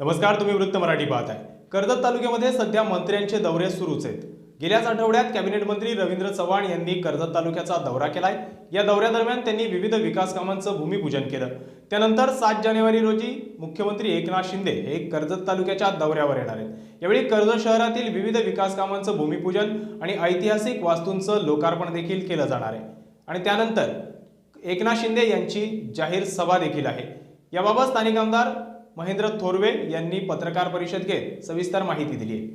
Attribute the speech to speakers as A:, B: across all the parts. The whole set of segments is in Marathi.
A: नमस्कार, तुम्ही वृत्त मराठी पाहताय। कर्जत तालुक्यामध्ये सध्या मंत्र्यांचे दौरे सुरूच आहेत। गेल्याच आठवड्यात कॅबिनेट मंत्री रवींद्र चव्हाण यांनी कर्जत तालुक्याचा दौरा केलाय। या दौऱ्यादरम्यान त्यांनी विविध विकास कामांचं भूमिपूजन केलं। त्यानंतर 7 जानेवारी रोजी मुख्यमंत्री एकनाथ शिंदे हे कर्जत तालुक्याच्या दौऱ्यावर येणार आहेत। यावेळी कर्जत शहरातील विविध विकास कामांचं भूमिपूजन आणि ऐतिहासिक वास्तूंचं लोकार्पण देखील केलं जाणार आहे। आणि त्यानंतर एकनाथ शिंदे यांची जाहीर सभा देखील आहे। याबाबत स्थानिक आमदार महेंद्र थोरवे यांनी पत्रकार परिषद घेत सविस्तर माहिती दिली आहे।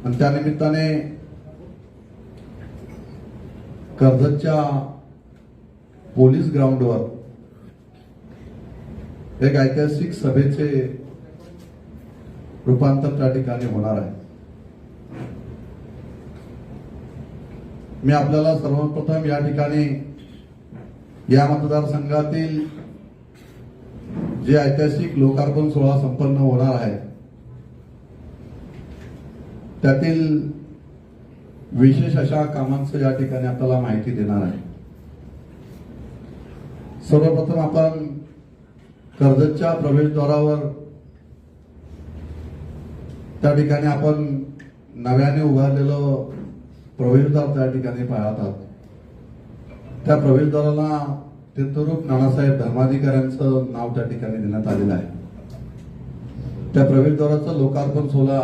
B: आणि त्या निमित्ताने कर्जतच्या पोलीस ग्राउंडवर एक ऐतिहासिक सभेचे रूपांतर त्या ठिकाणी होणार आहे। मी आपल्याला सर्वप्रथम या ठिकाणी या मतदारसंघातील जे ऐतिहासिक लोकार्पण सोहळा संपन्न होणार आहे त्यातील विशेष अशा कामांचं या ठिकाणी आपल्याला माहिती देणार आहे। सर्वप्रथम आपण कर्जतच्या प्रवेशद्वारावर त्या ठिकाणी आपण नव्याने उभारलेलं प्रवेशद्वार त्या ठिकाणी पाहत आहोत। त्या प्रवेशद्वाराला तीर्थरूप नानासाहेब धर्माधिकाऱ्यांचं नाव त्या ठिकाणी देण्यात आलेलं आहे। त्या प्रवेशद्वाराचं लोकार्पण सोहळा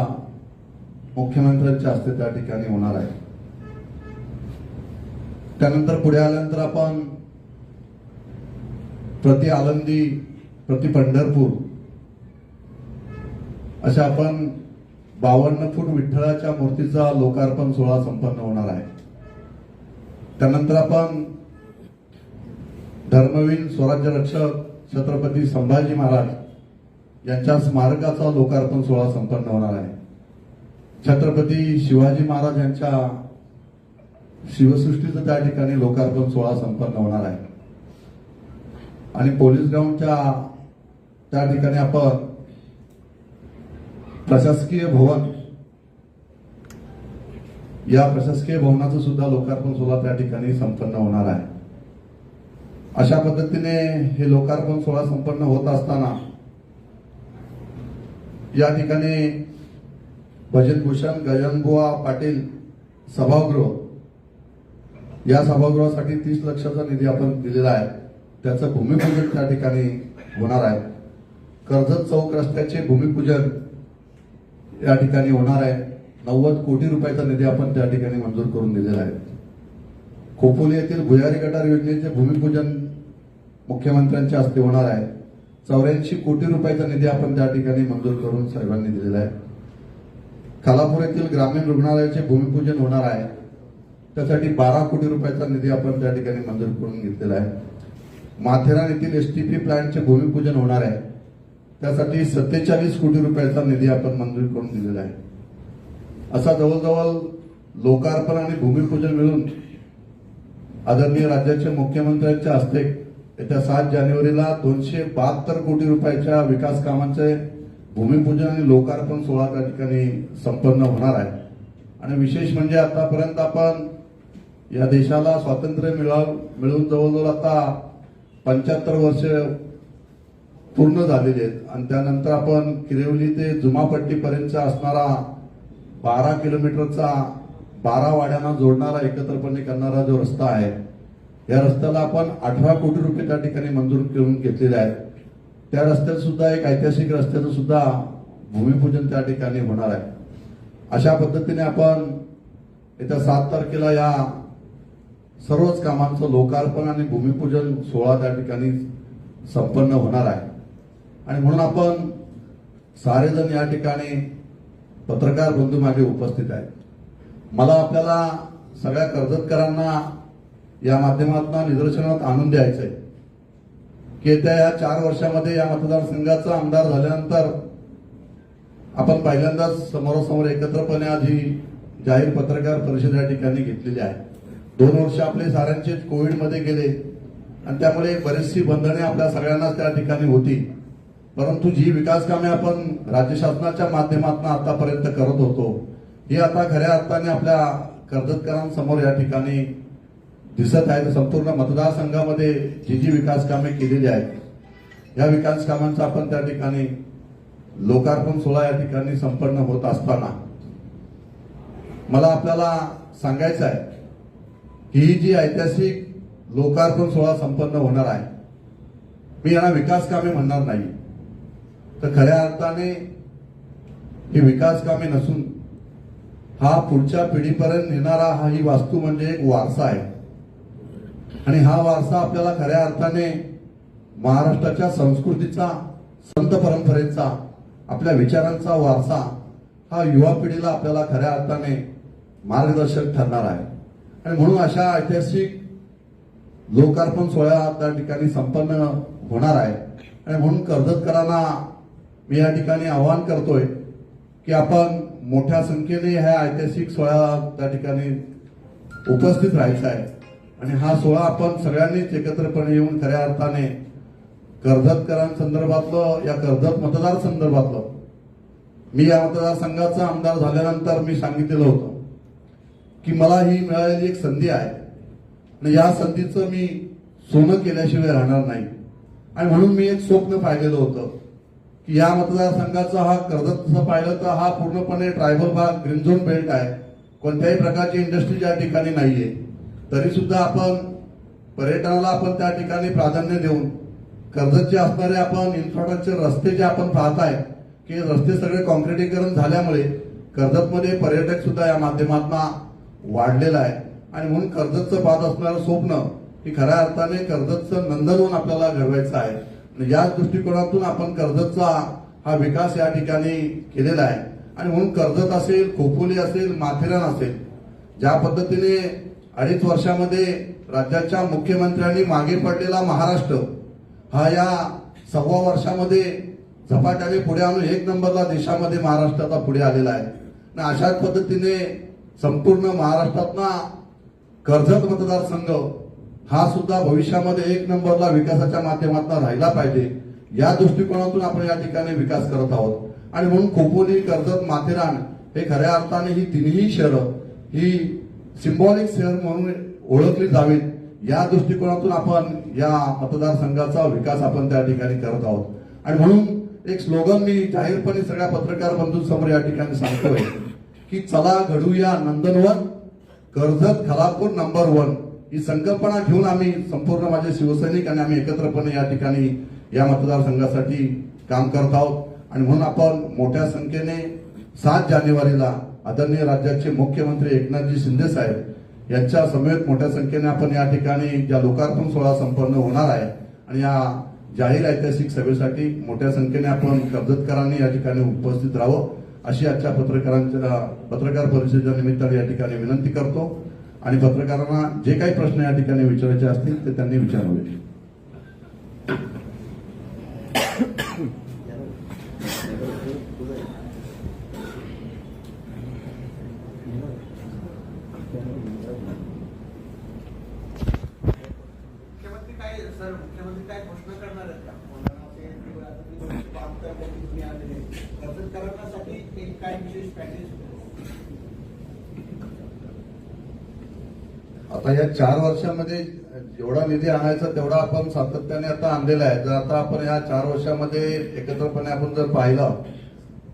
B: मुख्यमंत्र्यांच्या हस्ते त्या ठिकाणी होणार आहे। त्यानंतर पुढे आल्यानंतर आपण प्रति आळंदी, प्रति पंढरपूर अशा आपण 52 फूट विठ्ठलाच्या मूर्तीचा लोकार्पण सोहळा संपन्न होणार आहे। त्यानंतर आपण धर्मवीर स्वराज्य रक्षक छत्रपती संभाजी महाराज यांच्या स्मारकाचा लोकार्पण सोहळा संपन्न होणार आहे। छत्रपती शिवाजी महाराज यांच्या शिवसृष्टीचं त्या ठिकाणी लोकार्पण सोहळा संपन्न होणार आहे। आणि पोलीस ग्राउंडच्या त्या ठिकाणी आपण प्रशासकीय भवन, या प्रशासकीय भवनाचं सुद्धा लोकार्पण सोहळा त्या ठिकाणी संपन्न होणार आहे। अशा पद्धतीने हे लोकार्पण सोहळा संपन्न होत असताना या ठिकाणी भजनभूषण गजाननबुवा पाटील सभागृह, या सभागृहासाठी 30 लाखाचा निधी आपण दिलेला आहे। त्याचं भूमिपूजन त्या ठिकाणी होणार आहे। कर्जत चौक रस्त्याचे भूमिपूजन या ठिकाणी होणार आहे। 90 कोटी रुपयाचा निधी आपण त्या ठिकाणी मंजूर करून दिलेला आहे। खोपोली येथील भुयारी गटार योजनेचे भूमिपूजन मुख्यमंत्र्यांच्या हस्ते होणार आहे। 84 कोटी रुपयाचा निधी आपण त्या ठिकाणी मंजूर करून साहेबांनी दिलेला आहे। खालापूर येथील ग्रामीण रुग्णालयाचे भूमिपूजन होणार आहे। त्यासाठी 12 कोटी रुपयाचा निधी आपण त्या ठिकाणी मंजूर करून घेतलेला आहे। माथेरान येथील एसटीपी प्लांटचे भूमिपूजन होणार आहे। त्यासाठी 47 कोटी रुपयाचा निधी आपण मंजूर करून दिलेला आहे। असा जवळजवळ लोकार्पण आणि भूमिपूजन मिळून आदरणीय राज्याचे मुख्यमंत्र्यांच्या हस्ते येत्या 7 जानेवारीला 272 कोटी रुपयाच्या विकास कामांचे भूमिपूजन आणि लोकार्पण सोहळा त्या ठिकाणी संपन्न होणार आहे। आणि विशेष म्हणजे आतापर्यंत आपण या देशाला स्वातंत्र्य मिळून जवळजवळ आता 75 वर्ष पूर्ण झालेले आहेत। आणि त्यानंतर आपण किरेवली ते जुमापट्टीपर्यंतचा असणारा 12 किलोमीटरचा 12 वाड्यांना जोडणारा एकत्रपणे करणारा जो रस्ता आहे, या रस्त्याला आपण 18 कोटी रुपये त्या ठिकाणी मंजूर करून घेतलेले आहेत। त्या रस्त्यात सुद्धा एक ऐतिहासिक रस्त्याचं सुद्धा भूमिपूजन त्या ठिकाणी होणार आहे। अशा पद्धतीने आपण येत्या 7 तारखेला या सर्वच कामांचं लोकार्पण आणि भूमिपूजन सोहळा त्या ठिकाणी संपन्न होणार आहे। आणि म्हणून आपण सारेजण या ठिकाणी पत्रकार बंधू माझे उपस्थित आहेत। मला आपल्याला सगळ्या कर्जतकरांना या माध्यमातून निदर्शनात आणून द्यायचं आहे की येत्या या 4 वर्षामध्ये या मतदारसंघाचा आमदार झाल्यानंतर आपण पहिल्यांदाच समोरासमोर एकत्रपणे आज ही जाहीर पत्रकार परिषद या ठिकाणी घेतलेली आहे। 2 वर्ष आपले साऱ्यांचे कोविडमध्ये गेले आणि त्यामुळे बरीचशी बंधने आपल्या सगळ्यांनाच त्या ठिकाणी होती। परंतु जी विकास कामे आपण राज्य शासनाच्या माध्यमातून आतापर्यंत करत होतो ही आता खऱ्या अर्थाने आपल्या कर्जतकरांसमोर या ठिकाणी दिसत आहेत. संपूर्ण मतदारसंघामध्ये जी विकास कामे केलेली आहेत या विकास कामांचा आपण त्या ठिकाणी लोकार्पण सोहळा या ठिकाणी संपन्न होत असताना मला आपल्याला सांगायचं आहे की ही जी ऐतिहासिक लोकार्पण सोहळा संपन्न होणार आहे, मी यांना विकास कामे म्हणणार नाही, तर खऱ्या अर्थाने ही विकास कामे नसून हा पुढच्या पिढीपर्यंत नेणारा हा ही वास्तू म्हणजे एक वारसा आहे. आणि हा वारसा आपल्याला खऱ्या अर्थाने महाराष्ट्राच्या संस्कृतीचा, संत परंपरेचा, आपल्या विचारांचा वारसा हा युवा पिढीला आपल्याला खऱ्या अर्थाने मार्गदर्शक ठरणार आहे. आणि म्हणून अशा ऐतिहासिक लोकार्पण सोहळा त्या ठिकाणी संपन्न होणार आहे. आणि म्हणून कर्जतकरांना मी या ठिकाणी आवाहन करतोय की आपण मोठ्या संख्येने ह्या ऐतिहासिक सोहळा त्या ठिकाणी उपस्थित राहायचं आहे. आणि हा सोहळा आपण सगळ्यांनीच एकत्रपणे येऊन खऱ्या अर्थाने कर्जतकरांसंदर्भातलं, या कर्जत मतदार संदर्भातलं, मी या मतदारसंघाचा आमदार झाल्यानंतर मी सांगितलेलं होतं की मला ही मिळालेली एक संधी आहे आणि या संधीचं मी सोनं केल्याशिवाय राहणार नाही. आणि म्हणून मी एक स्वप्न पाहिलेलं होतं की या मतदारसंघाचा हा कर्जतचं पाहिलं तर हा पूर्णपणे ट्रायबल भाग, ग्रीन झोन बेल्ट आहे, कोणत्याही प्रकारची इंडस्ट्री या ठिकाणी नाहीये. तरी सुद्धा आपण पर्यटनाला आपण त्या ठिकाणी प्राधान्य देऊन कर्जतचे असणारे आपण इन्फ्रास्ट्रक्चर, रस्ते जे आपण पाहताय की रस्ते सगळे कॉन्क्रिटीकरण झाल्यामुळे कर्जतमध्ये पर्यटक सुद्धा या माध्यमातून वाढलेला आहे. आणि म्हणून कर्जतचं पाहत असणारं स्वप्न की खऱ्या अर्थाने कर्जतचं नंदनवन आपल्याला घडवायचं आहे. आणि याच दृष्टिकोनातून आपण कर्जतचा हा विकास या ठिकाणी केलेला आहे. आणि म्हणून कर्जत असेल, खोपोली असेल, माथेरान असेल, ज्या पद्धतीने 2.5 वर्षामध्ये राज्याच्या मुख्यमंत्र्यांनी मागे पडलेला महाराष्ट्र हा या 1.25 वर्षामध्ये झपाट्याने पुढे आणून 1 नंबरला देशामध्ये महाराष्ट्राचा पुढे आलेला आहे. आणि अशाच पद्धतीने संपूर्ण महाराष्ट्रातला कर्जत मतदारसंघ हा सुद्धा भविष्यामध्ये 1 नंबरला विकासाच्या माध्यमातून राहिला पाहिजे, या दृष्टिकोनातून आपण या ठिकाणी विकास करत आहोत. आणि म्हणून खोपोली, कर्जत, माथेरान हे खऱ्या अर्थाने ही तिन्ही शहरं ही सिंबॉलिक शहर म्हणून ओळखली जावीत, या दृष्टिकोनातून आपण या मतदारसंघाचा विकास आपण त्या ठिकाणी करत आहोत. आणि म्हणून एक स्लोगन मी जाहीरपणे सगळ्या पत्रकार बंधूंसमोर या ठिकाणी सांगतोय की चला घडूया नंदनवन, कर्जत खालापूर नंबर 1 ही संकल्पना घेऊन आम्ही संपूर्ण माझे शिवसैनिक आणि आम्ही एकत्रपणे या ठिकाणी या मतदारसंघासाठी काम करत आहोत. आणि म्हणून आपण मोठ्या संख्येने 7 जानेवारीला आदरणीय राज्याचे मुख्यमंत्री एकनाथजी शिंदे साहेब यांच्या समेत मोठ्या संख्येने आपण या ठिकाणी ज्या लोकार्पण सोहळा संपन्न होणार आहे आणि या जाहीर ऐतिहासिक सभेसाठी मोठ्या संख्येने आपण कर्जतकरांनी या ठिकाणी उपस्थित राहावं अशी आजच्या पत्रकार परिषदेच्या निमित्ताने या ठिकाणी विनंती करतो. आणि पत्रकारांना जे काही प्रश्न या ठिकाणी विचारायचे असतील ते त्यांनी विचारावे.
C: मुख्यमंत्री काय घोषणा करणार आहेत का? कर्जतकरांसाठी काय विशेष पॅकेज?
B: आता या 4 वर्षामध्ये जेवढा निधी आणायचा तेवढा आपण सातत्याने आता आणलेला आहे. जर आता आपण या 4 वर्षामध्ये एकत्रपणे आपण जर पाहिलं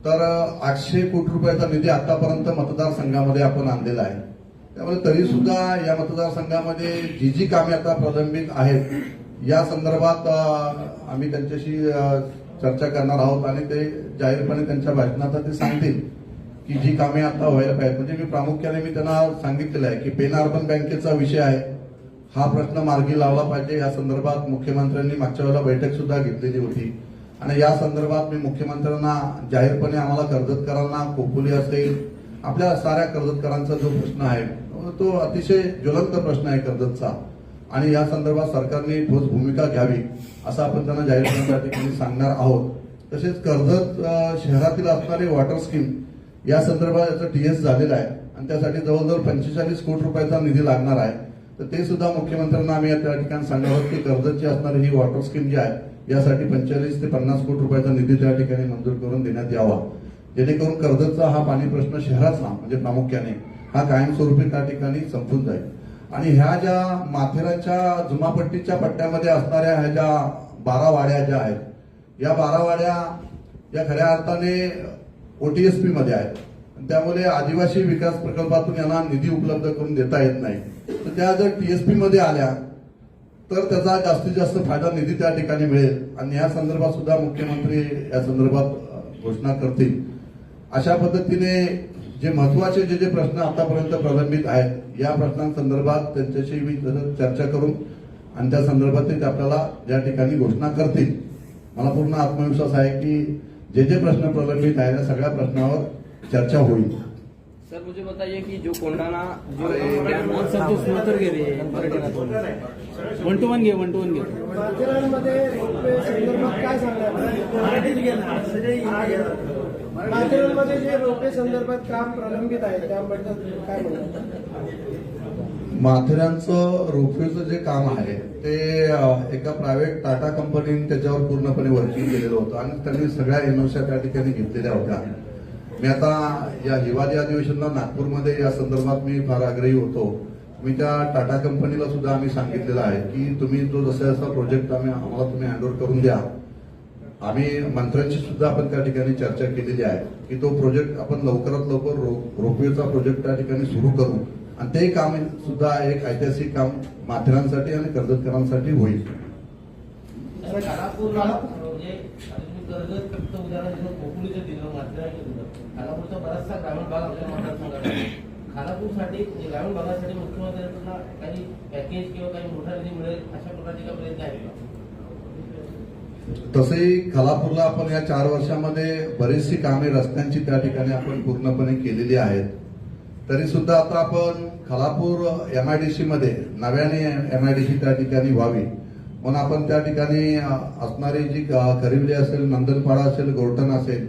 B: तर 800 कोटी रुपयाचा निधी आतापर्यंत मतदारसंघामध्ये आपण आणलेला आहे. त्यामुळे तरी सुद्धा या मतदारसंघामध्ये जी कामे आता प्रलंबित आहेत या संदर्भात आम्ही त्यांच्याशी चर्चा करणार आहोत आणि ते जाहीरपणे त्यांच्या भाषणात ते सांगतील की जी कामे आता व्हायला पाहिजेत. म्हणजे मी प्रामुख्याने त्यांना सांगितलेलं आहे की पेन अर्बन बँकेचा विषय आहे, हा प्रश्न मार्गी लावला पाहिजे. या संदर्भात मुख्यमंत्र्यांनी मागच्या वेळेला बैठक सुद्धा घेतलेली होती आणि या संदर्भात मी मुख्यमंत्र्यांना जाहीरपणे आम्हाला कर्जतकरांना, खोपोली असेल, आपल्या साऱ्या कर्जतकरांचा जो प्रश्न आहे तो अतिशय ज्वलंत प्रश्न आहे कर्जतचा आणि या संदर्भात सरकारने ठोस भूमिका घ्यावी असं आपण त्यांना जाहीरपणे त्या ठिकाणी सांगणार आहोत. तसेच कर्जत शहरातील असणारी वॉटर स्कीम या संदर्भात याचं TS झालेलं आहे आणि त्यासाठी जवळजवळ 45 कोटी रुपयाचा निधी लागणार आहे. तर ते सुद्धा मुख्यमंत्र्यांना आम्ही त्या ठिकाणी सांगणार आहोत की कर्जतची असणारी ही वॉटर स्कीम जी आहे यासाठी 45 ते 50 कोटी रुपयाचा निधी त्या ठिकाणी मंजूर करून देण्यात यावा, जेणेकरून कर्जतचा हा पाणी प्रश्न शहराचा म्हणजे प्रामुख्याने हा कायमस्वरूपी त्या ठिकाणी संपून जाईल. आणि ह्या ज्या माथेरानच्या जुमापट्टीच्या पट्ट्यामध्ये असणाऱ्या ह्या ज्या 12 वाड्या ज्या आहेत, या 12 वाड्या या खऱ्या अर्थाने OTSP मध्ये आहेत. त्यामुळे आदिवासी विकास प्रकल्पातून यांना निधी उपलब्ध करून देता येत नाही. तर त्या जर TSP मध्ये आल्या तर त्याचा जास्तीत जास्त फायदा निधी त्या ठिकाणी मिळेल आणि या संदर्भात सुद्धा मुख्यमंत्री या संदर्भात घोषणा करतील. अशा पद्धतीने जे महत्वाचे जे प्रश्न आतापर्यंत प्रलंबित आहेत या प्रश्नांसंदर्भात त्यांच्याशी मी चर्चा करून आणि त्या संदर्भात ते आपल्याला या ठिकाणी घोषणा करतील. मला पूर्ण आत्मविश्वास आहे की जे प्रश्न प्रलंबित आहेत त्या सगळ्या प्रश्नावर चर्चा होईल.
D: सर मुझे बताइए कि जो कोंडाना जो सब तो स्मोतर गेले 1-to-1 घे
E: माथेरानमध्ये रोपवे संदर्भात काय सांगणार? माथेरानमध्ये जे रोपवे संदर्भात काम प्रलंबित आहे त्याबद्दल काय म्हणतात?
B: माथेरानचं रोपवेचं जे काम आहे ते एका प्रायव्हेट टाटा कंपनीने त्याच्यावर पूर्णपणे वर्किंग केलेलं होतं आणि त्यांनी सगळ्या एनओसी त्या ठिकाणी घेतलेल्या होत्या. मी आता या हिवाळी अधिवेशनाला नागपूरमध्ये या संदर्भात मी फार आग्रही होतो. मी त्या टाटा कंपनीला सुद्धा आम्ही सांगितलेलं आहे की तुम्ही जो जसा प्रोजेक्ट आम्हाला तुम्ही हँडओव्हर करून द्या. आम्ही मंत्र्यांशी सुद्धा आपण त्या ठिकाणी चर्चा केलेली आहे की तो प्रोजेक्ट आपण लवकरात लवकर रोपवेचा प्रोजेक्ट त्या ठिकाणी सुरू करू आणि ते काम सुद्धा एक ऐतिहासिक काम माथेरानसाठी आणि कर्जतकरांसाठी होईल.
F: कर्जत फक्त उदाहरण कोकणीचं दिलं, माथेरानचं दिलं. खानापूरचा बराचसा ग्रामीण भाग आपल्या मतदारसंघात आहे. खानापूरसाठी ग्रामीण भागासाठी मुख्यमंत्र्यांना काही पॅकेज किंवा काही मोठा निधी मिळेल अशा प्रकारचे काही प्रयत्न आहेत का?
B: तसंही खालापूरला आपण या 4 वर्षामध्ये बरीचशी कामे रस्त्यांची त्या ठिकाणी आपण पूर्णपणे केलेली आहेत. तरी सुद्धा आता आपण खालापूर MIDC मध्ये नव्याने MIDC त्या ठिकाणी व्हावी म्हणून आपण त्या ठिकाणी असणारी जी करिवली असेल, नंदनपाडा असेल, गोरटन असेल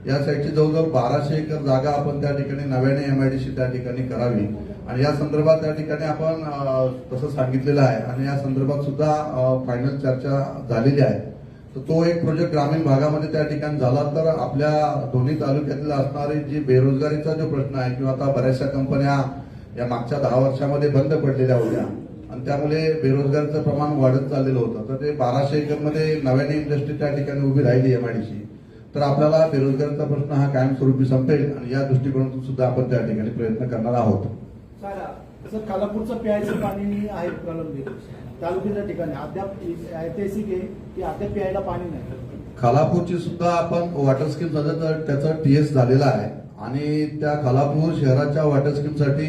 B: या साईडची जवळजवळ 1200 एकर जागा आपण त्या ठिकाणी नव्याने MIDC त्या ठिकाणी करावी आणि या संदर्भात त्या ठिकाणी आपण तसं सांगितलेलं आहे आणि या संदर्भात सुद्धा फायनल चर्चा झालेली आहे. तर तो एक प्रोजेक्ट ग्रामीण भागामध्ये त्या ठिकाणी झाला तर आपल्या दोन्ही तालुक्यातील असणारी जी बेरोजगारीचा जो प्रश्न आहे किंवा आता बऱ्याचशा कंपन्या या मागच्या 10 वर्षामध्ये बंद पडलेल्या होत्या आणि त्यामुळे बेरोजगारीचं प्रमाण वाढत चाललेलं होतं. तर ते 1200 एकरमध्ये नव्याने इंडस्ट्री त्या ठिकाणी उभी राहिली MIDC तर आपल्याला बेरोजगारीचा प्रश्न हा कायमस्वरूपी संपेल आणि या दृष्टिकोनातून सुद्धा आपण त्या ठिकाणी प्रयत्न करणार आहोत.
E: सर खालापूरचं प्यायचं पाणी आहे प्रलंबित तालुक्याच्या ठिकाणी अद्याप ऐतिहासिक आहे की अद्याप प्यायला पाणी नाही.
B: खालापूरची सुद्धा आपण वॉटर स्कीम त्याचा TS झालेला आहे आणि त्या खालापूर शहराच्या वॉटर स्कीमसाठी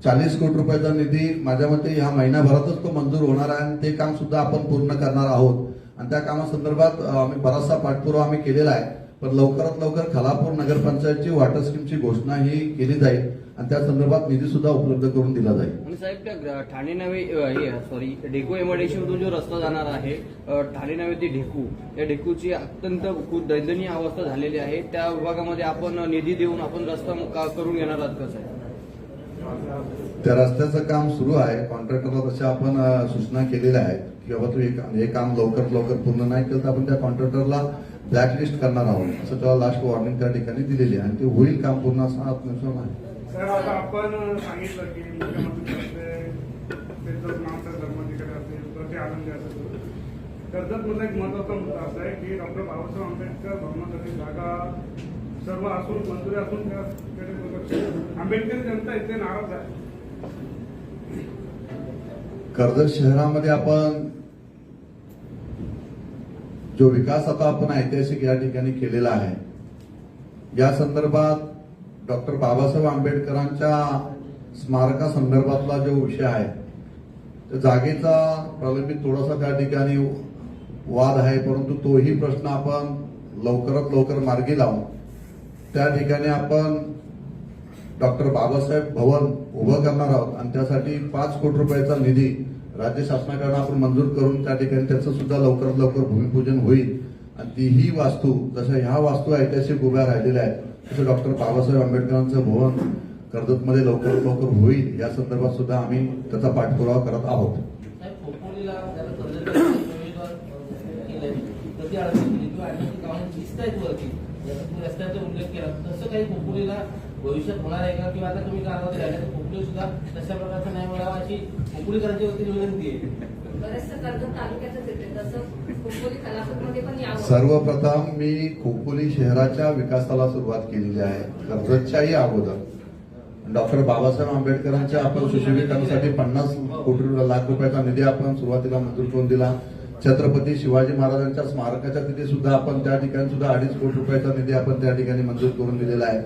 B: 40 कोटी रुपयाचा निधी माझ्या मते ह्या महिन्याभरातच तो मंजूर होणार आहे आणि ते काम सुद्धा आपण पूर्ण करणार आहोत आणि त्या कामासंदर्भात आम्ही बराचसा पाठपुरावा आम्ही केलेला आहे. पण लवकरात लवकर खालापूर नगरपंचायतची वॉटर स्कीमची घोषणा ही केली जाईल आणि त्या संदर्भात निधी सुद्धा उपलब्ध करून दिला जाईल.
D: आणि साहेब त्या ठाणे नवे ढेकू MIDC मधून जो रस्ता जाणार आहे ठाणे नवे ते ढेकू या ढेकूची अत्यंत खूप दयनीय अवस्था झालेली आहे. त्या विभागामध्ये आपण निधी देऊन आपण रस्ता करून घेणार आहात कसं आहे?
B: त्या रस्त्याचं काम सुरू आहे. कॉन्ट्रॅक्टरला तशा आपण सूचना केलेल्या आहेत की बाबा तू हे काम लवकरात लवकर पूर्ण नाही केलं तर आपण त्या कॉन्ट्रॅक्टरला ब्लॅकलिस्ट करणार आहोत असं त्याला लास्ट वॉर्निंग त्या ठिकाणी दिलेली आहे आणि ते होईल काम पूर्ण असा आत्मविश्वास आहे.
G: सर आता आपण सांगितलं की मुख्यमंत्री नामचा धर्माधिकारी असेल प्रति आनंदी असेल कर्जतमधला एक महत्वाचा मुद्दा असा आहे की डॉक्टर बाबासाहेब आंबेडकर भवनासाठी जागा सर्व असून मंजुरी असून त्या आंबेडकरी जनता इथे नाराज आहे.
B: कर्जत शहरामध्ये आपण जो विकास आता आपण ऐतिहासिक या ठिकाणी केलेला आहे या संदर्भात डॉक्टर बाबासाहेब आंबेडकरांच्या स्मारकासंदर्भातला जो विषय आहे त्या जागेचा प्रलंबित थोडासा त्या ठिकाणी वाद आहे परंतु तोही प्रश्न आपण लवकरात लवकर मार्गी लावून त्या ठिकाणी आपण डॉक्टर बाबासाहेब भवन उभं करणार आहोत आणि त्यासाठी 5 कोटी रुपयाचा निधी राज्य शासनाकडून आपण मंजूर करून त्या ठिकाणी त्याचं सुद्धा लवकरात लवकर भूमिपूजन होईल आणि ती ही वास्तू जशा ह्या वास्तू ऐतिहासिक उभ्या राहिलेल्या आहेत तसं डॉक्टर बाबासाहेब आंबेडकरांचं भवन कर्जतमध्ये लवकरात लवकर होईल या संदर्भात सुद्धा आम्ही त्याचा पाठपुरावा करत आहोत.
F: काढायची केली किंवा आणखी कामं दिसत आहेत वरती, जसं तुम्ही रस्त्याचा उल्लेख केला, तसं काही खोपोलीला भविष्यात होणार आहे का? किंवा आता तुम्ही कामामध्ये राहिले तर खोपोली सुद्धा तशा प्रकारचा न्याय मिळावा अशी खोपोलीकरांची वतीने विनंती आहे.
H: बरेचसं कर्जत तालुक्यातच येते, तसं खोपोली खालापूरमध्ये पण यावं.
B: सर्वप्रथम मी खोपोली शहराच्या विकासाला सुरुवात केलेली आहे, कर्जतच्याही अगोदर. डॉक्टर बाबासाहेब आंबेडकरांच्या आपण सुशोभीकरणासाठी 50 कोटी लाख रुपयाचा निधी आपण सुरुवातीला मंजूर करून दिला. छत्रपती शिवाजी महाराजांच्या स्मारकाच्या तिथे सुद्धा आपण त्या ठिकाणी सुद्धा 2.5 कोटी रुपयाचा निधी आपण त्या ठिकाणी मंजूर करून दिलेला आहे.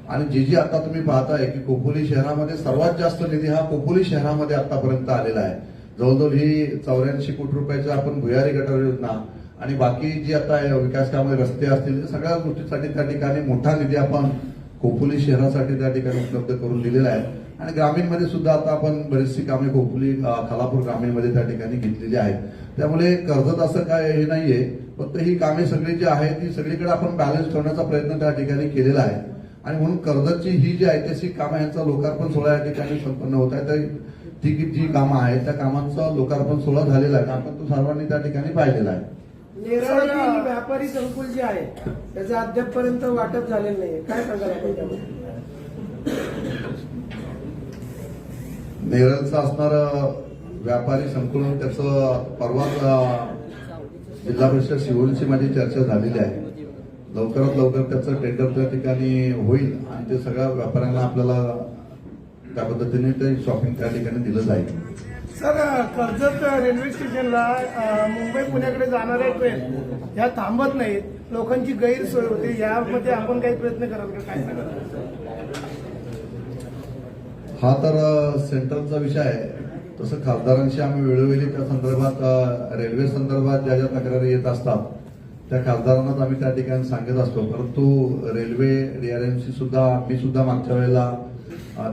B: आणि जी आता तुम्ही पाहताय की खोपोली शहरामध्ये सर्वात जास्त निधी हा खोपोली शहरामध्ये आतापर्यंत आलेला आहे. जवळजवळ ही 84 कोटी रुपयाच्या आपण भुयारी गटार योजना आणि बाकी जी आता विकास कामे रस्ते असतील सगळ्या गोष्टीसाठी त्या ठिकाणी मोठा निधी आपण खोपोली शहरासाठी त्या ठिकाणी उपलब्ध करून दिलेला आहे. आणि ग्रामीणमध्ये सुद्धा आता आपण बरीचशी कामे खोपोली खालापूर ग्रामीणमध्ये त्या ठिकाणी घेतलेली आहेत. त्यामुळे कर्जत असं काय हे नाहीये, फक्त ही कामे सगळी जी आहेत ती सगळीकडे आपण बॅलन्स ठेवण्याचा प्रयत्न त्या ठिकाणी केलेला आहे. आणि म्हणून कर्जतची ही जी ऐतिहासिक कामं यांचा लोकार्पण सोहळा या ठिकाणी संपन्न होत आहे. तर ती जी कामं आहेत त्या कामांचा लोकार्पण सोहळा झालेला आहे, आपण तो सर्वांनी त्या ठिकाणी पाहिलेला आहे.
E: नेरळ व्यापारी संकुल जे आहे त्याचं अद्यापपर्यंत वाटप झालेलं नाही, काय सांगाल आपण त्यामध्ये?
B: नेरळचं असणारं व्यापारी संकुलन त्याचं परवा जिल्हा परिषद शिवोलीची माझी चर्चा झालेली आहे. लवकरात लवकर त्याचं टेंडर त्या ठिकाणी होईल आणि ते सगळ्या व्यापाऱ्यांना आपल्याला त्या पद्धतीने ते शॉपिंग त्या ठिकाणी दिलं जाईल.
E: सर, कर्जत रेल्वे स्टेशनला मुंबई पुण्याकडे जाणाऱ्या ट्रेन ह्या थांबत नाहीत, लोकांची गैरसोय होते, यामध्ये आपण काही प्रयत्न कराल का, काय सांगाल?
B: हा तर सेंट्रलचा विषय आहे. तसं खासदारांशी आम्ही वेळोवेळी त्या संदर्भात रेल्वे संदर्भात ज्या ज्या तक्रारी येत असतात त्या खासदारांनाच आम्ही त्या ठिकाणी सांगत असतो. परंतु रेल्वे DRMC सुद्धा मी सुद्धा मागच्या वेळेला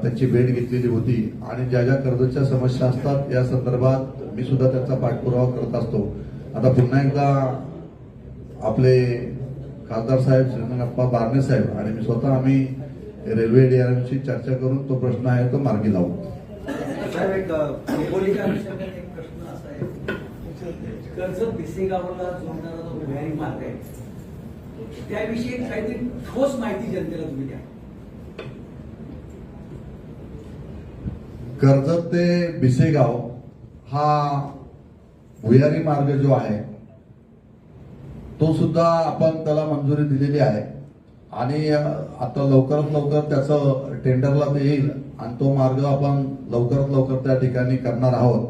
B: त्यांची भेट घेतलेली होती आणि ज्या ज्या कर्जतच्या समस्या असतात या संदर्भात मी सुद्धा त्याचा पाठपुरावा करत असतो. आता पुन्हा एकदा आपले खासदार साहेब श्रीरंगप्पा बारणे साहेब आणि मी स्वतः आम्ही रेल्वे DRMC चर्चा करून तो प्रश्न आहे तो मार्गी लावू.
C: साहेब, एक खोपोलीच्या अनुषंगाने एक प्रश्न असा आहे, कर्जत भिसेगावला जोडणारा जो भुयारी मार्ग आहे त्याविषयी काहीतरी ठोस माहिती जनतेला तुम्ही द्या.
B: कर्जत ते भिसेगाव हा भुयारी मार्ग जो आहे तो सुद्धा आपण त्याला मंजुरी दिलेली आहे आणि आता लवकरात लवकर त्याचं टेंडरला ते येईल आणि तो मार्ग आपण लवकरात लवकर त्या ठिकाणी करणार आहोत.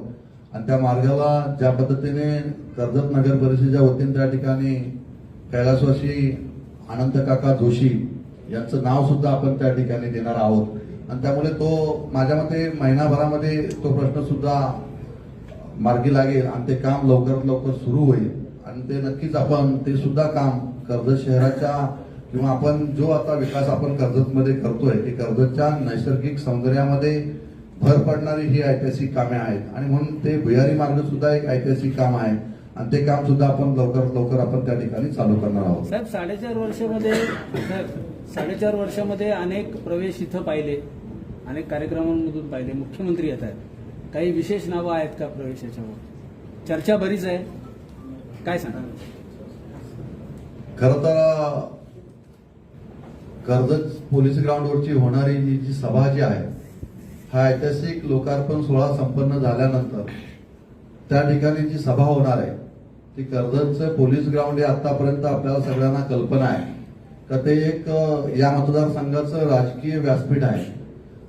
B: आणि त्या मार्गाला ज्या पद्धतीने कर्जत नगर परिषदेच्या वतीने त्या ठिकाणी कैलासवासी अनंत काका जोशी यांचं नाव सुद्धा आपण त्या ठिकाणी देणार आहोत. आणि त्यामुळे तो माझ्या मते महिनाभरामध्ये तो प्रश्न सुद्धा मार्गी लागेल आणि ते काम लवकरात लवकर सुरू होईल. आणि ते नक्कीच आपण ते सुद्धा काम कर्जत शहराच्या किंवा आपण जो आता विकास आपण कर्जतमध्ये करतोय की कर्जतच्या नैसर्गिक सौंदर्यामध्ये भर पडणारी ही ऐतिहासिक कामे आहेत. आणि म्हणून ते भुयारी मार्ग सुद्धा एक ऐतिहासिक काम आहे आणि ते काम सुद्धा आपण लवकरात लवकर आपण त्या ठिकाणी चालू करणार आहोत.
I: साहेब, 4.5 वर्षामध्ये अनेक प्रवेश इथं पाहिले, अनेक कार्यक्रमांमधून पाहिले, मुख्यमंत्री येत आहेत. काही विशेष नावं आहेत का प्रवेशाच्यावर? चर्चा बरीच आहे, काय सांगा?
B: खरं तर कर्जत पोलीस ग्राउंडवरची होणारी जी सभा जी आहे हा ऐतिहासिक लोकार्पण सोहळा संपन्न झाल्यानंतर त्या ठिकाणी जी सभा होणार आहे ती कर्जतचं पोलीस ग्राउंड हे आतापर्यंत आपल्याला सगळ्यांना कल्पना आहे का ते एक या मतदारसंघाचं राजकीय व्यासपीठ आहे.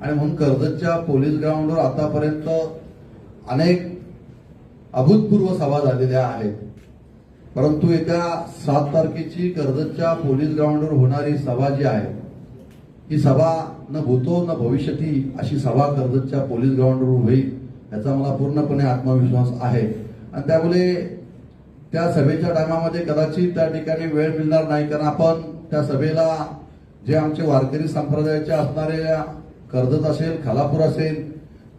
B: आणि म्हणून कर्जतच्या पोलीस ग्राउंडवर आतापर्यंत अनेक अभूतपूर्व सभा झालेल्या आहेत. परंतु येत्या 7 तारखेची कर्जतच्या पोलीस ग्राउंडवर होणारी सभा जी आहे ही सभा न भूतो न भविष्यती अशी सभा कर्जतच्या पोलीस ग्राउंडवर होईल याचा मला पूर्णपणे आत्मविश्वास आहे. आणि त्यामुळे त्या सभेच्या टायमामध्ये कदाचित त्या ठिकाणी वेळ मिळणार नाही, कारण आपण त्या सभेला जे आमचे वारकरी संप्रदायाचे असणारे कर्जत असेल खालापूर असेल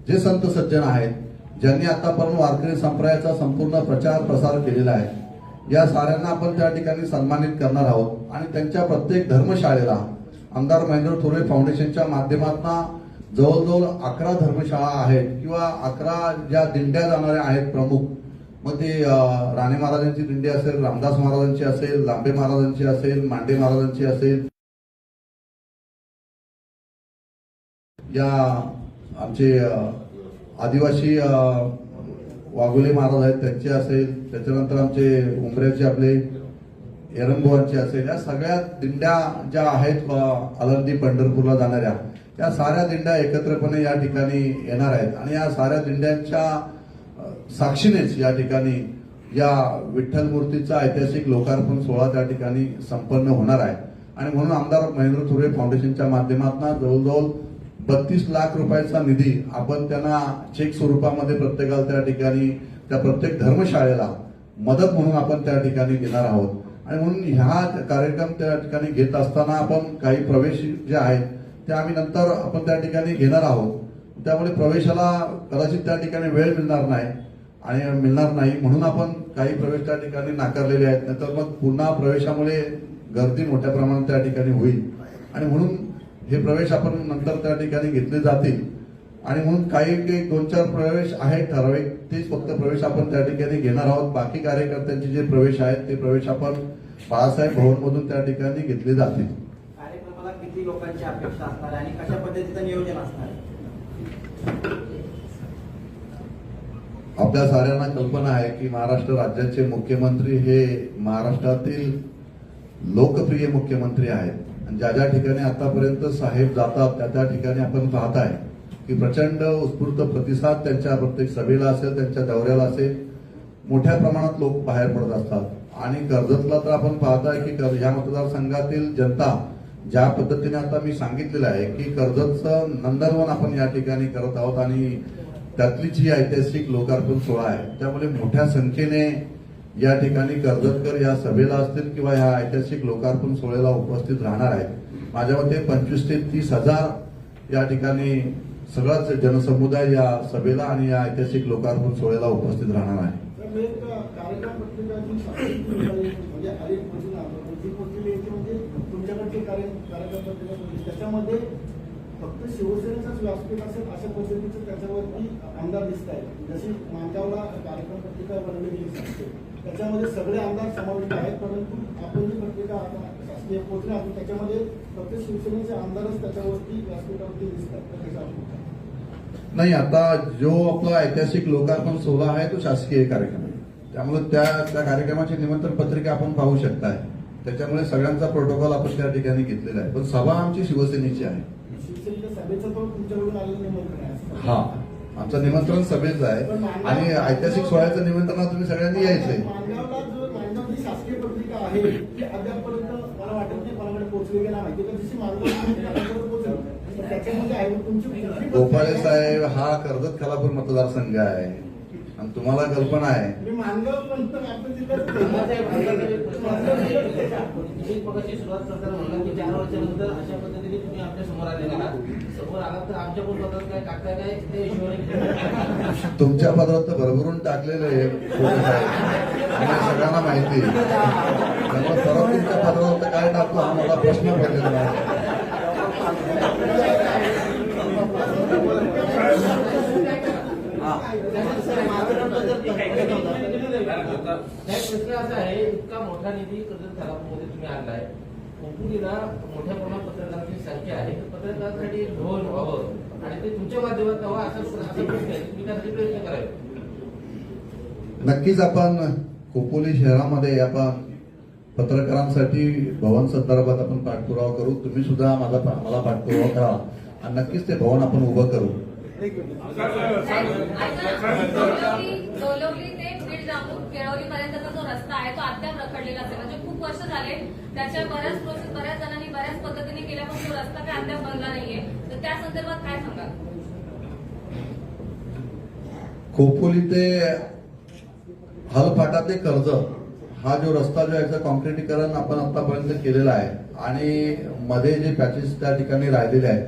B: जे संत सज्जन आहेत ज्यांनी आतापर्यंत वारकरी संप्रदायाचा संपूर्ण प्रचार प्रसार केलेला आहे या साऱ्यांना आपण त्या ठिकाणी सन्मानित करणार आहोत. आणि त्यांच्या प्रत्येक धर्मशाळेला आमदार महेंद्र थोरवे फाउंडेशनच्या माध्यमातून जवळजवळ 11 धर्मशाळा आहेत किंवा 11 ज्या दिंड्या जाणाऱ्या आहेत प्रमुख मग ते राणे महाराजांची दिंडी असेल, रामदास महाराजांची असेल, लांबे महाराजांची असेल, मांडे महाराजांची असेल, या आमचे आदिवासी वाघोले महाराज आहेत त्यांचे असेल, त्याच्यानंतर आमचे उमऱ्याचे आपले एरंबोवांचे असेल, या सगळ्या दिंड्या ज्या आहेत आळंदी पंढरपूरला जाणाऱ्या, या साऱ्या दिंड्या एकत्रपणे या ठिकाणी येणार आहेत आणि या साऱ्या दिंड्यांच्या साक्षीनेच या ठिकाणी या विठ्ठल मूर्तीचा ऐतिहासिक लोकार्पण सोहळा त्या ठिकाणी संपन्न होणार आहे. आणि म्हणून आमदार महेंद्र थोरे फाउंडेशनच्या माध्यमातून जवळजवळ 32 लाख रुपयाचा निधी आपण त्यांना चेक स्वरूपामध्ये प्रत्येकाला त्या ठिकाणी त्या प्रत्येक धर्मशाळेला मदत म्हणून आपण त्या ठिकाणी देणार आहोत. आणि म्हणून ह्या कार्यक्रम त्या ठिकाणी घेत असताना आपण काही प्रवेश जे आहेत ते आम्ही नंतर आपण त्या ठिकाणी घेणार आहोत. त्यामुळे प्रवेशाला कदाचित त्या ठिकाणी वेळ मिळणार नाही म्हणून आपण काही प्रवेश त्या ठिकाणी नाकारलेले आहेत. नंतर मग पुन्हा प्रवेशामुळे गर्दी मोठ्या प्रमाणात त्या ठिकाणी होईल आणि म्हणून हे प्रवेश आपण नंतर त्या ठिकाणी घेतले जातील. आणि म्हणून काही 2-4 प्रवेश आहेत ठराविक, तेच फक्त प्रवेश आपण त्या ठिकाणी घेणार आहोत. बाकी कार्यकर्त्यांचे जे प्रवेश आहेत ते प्रवेश आपण बाळासाहेब भवनमधून त्या ठिकाणी घेतले जातील.
C: कार्यक्रमाला किती लोकांची अपेक्षा असणार आणि कशा पद्धतीचं नियोजन असणार?
B: आपल्या साऱ्यांना कल्पना आहे की महाराष्ट्र राज्याचे मुख्यमंत्री हे महाराष्ट्रातील लोकप्रिय मुख्यमंत्री आहेत. आणि ज्या ठिकाणी आतापर्यंत साहेब जातात त्या ठिकाणी आपण पाहताय की प्रचंड उत्स्फूर्त प्रतिसाद त्यांच्या प्रत्येक सभेला असेल, त्यांच्या दौऱ्याला असेल, मोठ्या प्रमाणात लोक बाहेर पडत असतात. आणि कर्जतला तर आपण पाहताय की ह्या मतदारसंघातील जनता ज्या पद्धतीने आता मी सांगितलेलं आहे की कर्जतचं नंदनवन आपण या ठिकाणी करत आहोत आणि त्यातलीच ही ऐतिहासिक लोकार्पण सोहळा आहे. त्यामुळे मोठ्या संख्येने या ठिकाणी कर्जतकर या सभेला असतील किंवा या ऐतिहासिक लोकार्पण सोहळ्याला उपस्थित राहणार आहेत. माझ्या मते 25 ते 30 हजार या ठिकाणी सगळाच जनसमुदाय या सभेला आणि या ऐतिहासिक लोकार्पण सोहळ्याला उपस्थित राहणार आहे.
E: कार्यक्रम म्हणजे तुमच्याकडचे कार्यकर्ते त्याच्यामध्ये फक्त शिवसेनेचाच व्यासपीठ असेल अशा पद्धतीचं त्याच्यावरती आमदार दिसत आहेत. जशी मांडगावला कार्यक्रम पत्रिका बनवलेली असते त्याच्यामध्ये सगळे आमदार समाविष्ट आहेत, परंतु आपण जी पत्रिका शासकीय पोहोचली आपण त्याच्यामध्ये फक्त शिवसेनेचे आमदारच त्याच्यावरती व्यासपीठावरती दिसतात.
B: नाही, आता जो आपला ऐतिहासिक लोकार्पण सोहळा आहे तो शासकीय कार्यक्रम आहे, त्यामुळे त्या कार्यक्रमाची निमंत्रण पत्रिका आपण पाहू शकताय. त्याच्यामुळे सगळ्यांचा प्रोटोकॉल आपण त्या ठिकाणी घेतलेला आहे. पण सभा आमची शिवसेनेची आहे.
E: शिवसेनेच्या सभेचं तो तुमच्याकडून आलेलं निमंत्रण आहे.
B: हा, आमचं निमंत्रण सभेचं आहे आणि ऐतिहासिक सोहळ्याचं निमंत्रण तुम्ही सगळ्यांनी यायचंय.
E: मांडगाव जी शासकीय पत्रिका आहे ती अद्यापपर्यंत मला वाटत नाही कोणाकडे पोहोचली गेला माहिती का जशी मांडगाव पोहोचली त्याच्यामध्ये आहे तुमची
B: गोपाळे साहेब हा कर्जत खालापूर मतदारसंघ आहे आणि तुम्हाला कल्पना आहे.
E: मी मांडगाव पण आपण जिल्ह्यात
F: पक्षाची सुरुवात करताना म्हणलं की 4 वर्षानंतर अशा पद्धतीने तुम्ही आपल्या समोर आलेला आहात. समोर आलात तर आमच्या पण पदार्थ काय टाकताय काय ते हिशोबाने
B: तुमच्या पदार्थ भरभरून टाकलेले आहे सगळ्यांना माहिती. त्यामुळे परत तुमच्या पदार्थ काय टाकतो हा मला प्रश्न पडलेला आहे.
F: प्रश्न असा आहे, इतका मोठा निधी कर्जत खालापूरमध्ये तुम्ही आणलाय, कोकणीला मोठ्या प्रमाणात पत्रकारांची संख्या आहे, पत्रकारांसाठी धोरण व्हावं आणि ते तुमच्या माध्यमात व्हावं असा प्रश्न आहे. तुम्ही त्यासाठी प्रयत्न करावे.
B: नक्कीच आपण खोपोली शहरामध्ये आपण पत्रकारांसाठी भवन संदर्भात आपण पाठपुरावा करू. तुम्ही सुद्धा मला पाठपुरावा करा आणि नक्कीच ते भवन आपण उभं करू.
H: डोंबिवली ते बीड जामून केळवली पर्यंतचा जो रस्ता आहे तो अद्याप रखडलेला असेल. म्हणजे खूप वर्ष झाले त्याच्या बऱ्याच प्रोसेस बऱ्याच जणांनी बऱ्याच पद्धतीने केल्या पण तो रस्ता काय अद्याप बनला नाहीये. तर त्या संदर्भात काय सांगाल?
B: खोपोली ते हलफाटा ते कर्जत हा जो रस्ता जो याचं कॉन्क्रिटीकरण आपण आतापर्यंत केलेलं आहे आणि मध्ये जे पॅचेस त्या ठिकाणी राहिलेले आहेत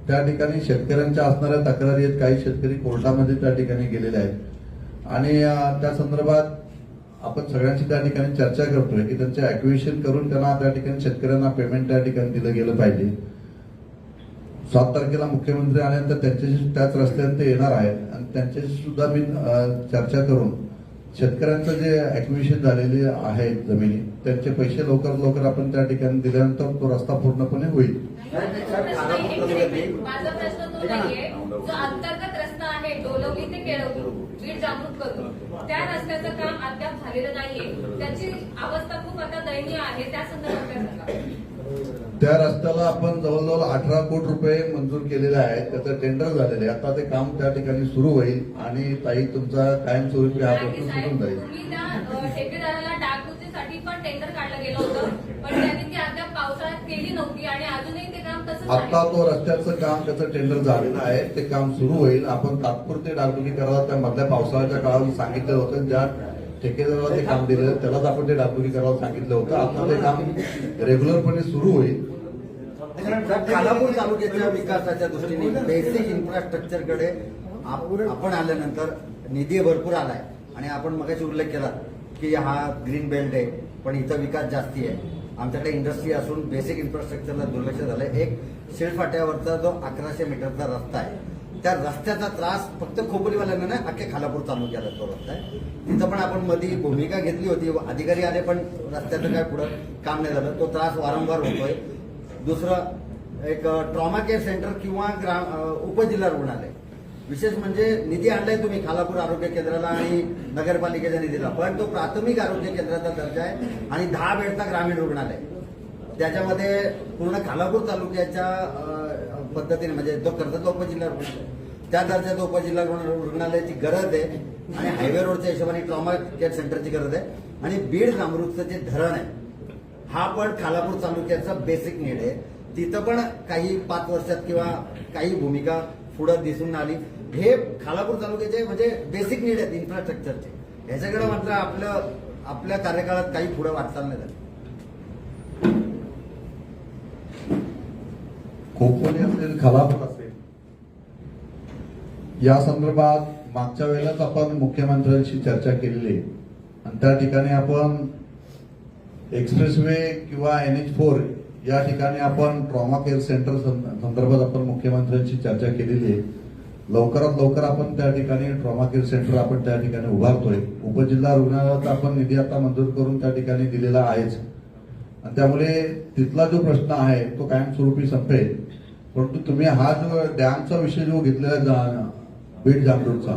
B: त्या ठिकाणी शेतकऱ्यांच्या असणाऱ्या तक्रारी आहेत. काही शेतकरी कोर्टामध्ये त्या ठिकाणी गेलेले आहेत आणि त्या संदर्भात आपण सगळ्यांची त्या ठिकाणी चर्चा करतोय की त्यांचे ऍक्विजिशन करून त्यांना त्या ठिकाणी शेतकऱ्यांना पेमेंट त्या ठिकाणी दिलं गेलं पाहिजे. 7 तारखेला मुख्यमंत्री आल्यानंतर त्यांच्याशी त्याच रस्त्याने ते येणार आहेत आणि त्यांच्याशी सुद्धा मी चर्चा करून शेतकऱ्यांचं जे ऍक्विजिशन झालेले आहेत जमिनी त्यांचे पैसे लवकर आपण त्या ठिकाणी दिल्यानंतर तो रस्ता पूर्णपणे होईल.
H: माझा प्रश्न तो नाहीये, जो अंतर्गत रस्ता आहे डोलवली ते केळवली बीड जामृत करून त्या रस्त्याचं काम अद्याप झालेलं नाहीये. त्याची अवस्था खूप आता दयनीय आहे. त्या संदर्भात काय सांगा?
B: त्या रस्त्याला आपण जवळजवळ 18 कोटी रुपये मंजूर केलेले आहेत. त्याचं टेंडर झालेलं आहे. आता ते काम त्या ठिकाणी सुरू होईल आणि ताई तुमचा कायमस्वरूपी हा प्रश्न सुटून जाईल.
H: तुम्ही त्या ठेकेदाराला डागडुजीसाठी पण टेंडर काढलं गेलं होतं, पण त्यांनी ती अद्याप पावसाळ्यात केली नव्हती आणि अजूनही ते काम तसंच
B: आता
H: आहे.
B: तो रस्त्याचं काम त्याचं टेंडर झालेलं आहे. ते काम सुरू होईल. आपण तात्पुरते डागडुजी करायला त्या मधल्या पावसाळ्याच्या काळात सांगितलं होतं. ज्या ठेकेदाराला ते काम दिलं त्यालाच आपण ते डागडुजी करायला सांगितलं होतं. आता ते काम रेग्युलरपणे सुरू होईल.
J: खालापूर तालुक्याच्या विकासाच्या दृष्टीने बेसिक इन्फ्रास्ट्रक्चरकडे आपण आल्यानंतर निधी भरपूर आलाय आणि आपण मगाशी उल्लेख केला की हा ग्रीन बेल्ट आहे पण इथं विकास जास्ती आहे. आमच्याकडे इंडस्ट्री असून बेसिक इन्फ्रास्ट्रक्चरला दुर्लक्ष झालंय. एक शिळफाट्यावरचा जो 1100 मीटरचा रस्ता आहे त्या रस्त्याचा त्रास फक्त खोपोलीवाल्यांना नाही अख्ख्या खालापूर तालुक्याला तो रस्ता आहे. तिथं पण आपण मध्ये भूमिका घेतली होती. अधिकारी आले पण रस्त्याचं काय पुढं काम नाही झालं. तो त्रास वारंवार होतोय. दुसरं एक ट्रॉमा केअर सेंटर किंवा उपजिल्हा रुग्णालय. विशेष म्हणजे निधी आणलाय तुम्ही खालापूर आरोग्य केंद्राला आणि नगरपालिकेच्या निधीला, पण तो प्राथमिक आरोग्य केंद्राचा दर्जा आहे आणि 10 बेडचा ग्रामीण रुग्णालय. त्याच्यामध्ये पूर्ण खालापूर तालुक्याच्या पद्धतीने म्हणजे तो कर्जत उपजिल्हा रुग्णालय त्या दर्जाचं उपजिल्हा रुग्णालयाची गरज आहे आणि हायवे रोडच्या हिशोबाने ट्रॉमा केअर सेंटरची गरज आहे. आणि बीड जामृतचं जे धरण आहे हा पण खालापूर तालुक्याचा बेसिक नीड आहे. तिथं पण काही 5 वर्षात किंवा काही भूमिका पुढं दिसून आली. हे खालापूर तालुक्याचे म्हणजे बेसिक नीड आहेत इन्फ्रास्ट्रक्चरचे. ह्याच्याकडे मात्र आपल्या कार्यकाळात काही पुढं वाटचाल नाही झाली.
B: खोपोली असेल खालापूर असेल या संदर्भात मागच्या वेळेलाच आपण मुख्यमंत्र्यांशी चर्चा केलेली आहे आणि त्या ठिकाणी आपण एक्सप्रेसवे किंवा NH4 या ठिकाणी आपण ट्रॉमा केअर सेंटर संदर्भात आपण मुख्यमंत्र्यांशी चर्चा केलेली आहे. लवकरात लवकर आपण त्या ठिकाणी ट्रॉमा केअर सेंटर आपण त्या ठिकाणी उभारतोय. उपजिल्हा रुग्णालयाचा आपण निधी आता मंजूर करून त्या ठिकाणी दिलेला आहेच आणि त्यामुळे तिथला जो प्रश्न आहे तो कायमस्वरूपी संपेल. परंतु तुम्ही हा जो डॅमचा विषय जो घेतलेला बीड जामृतचा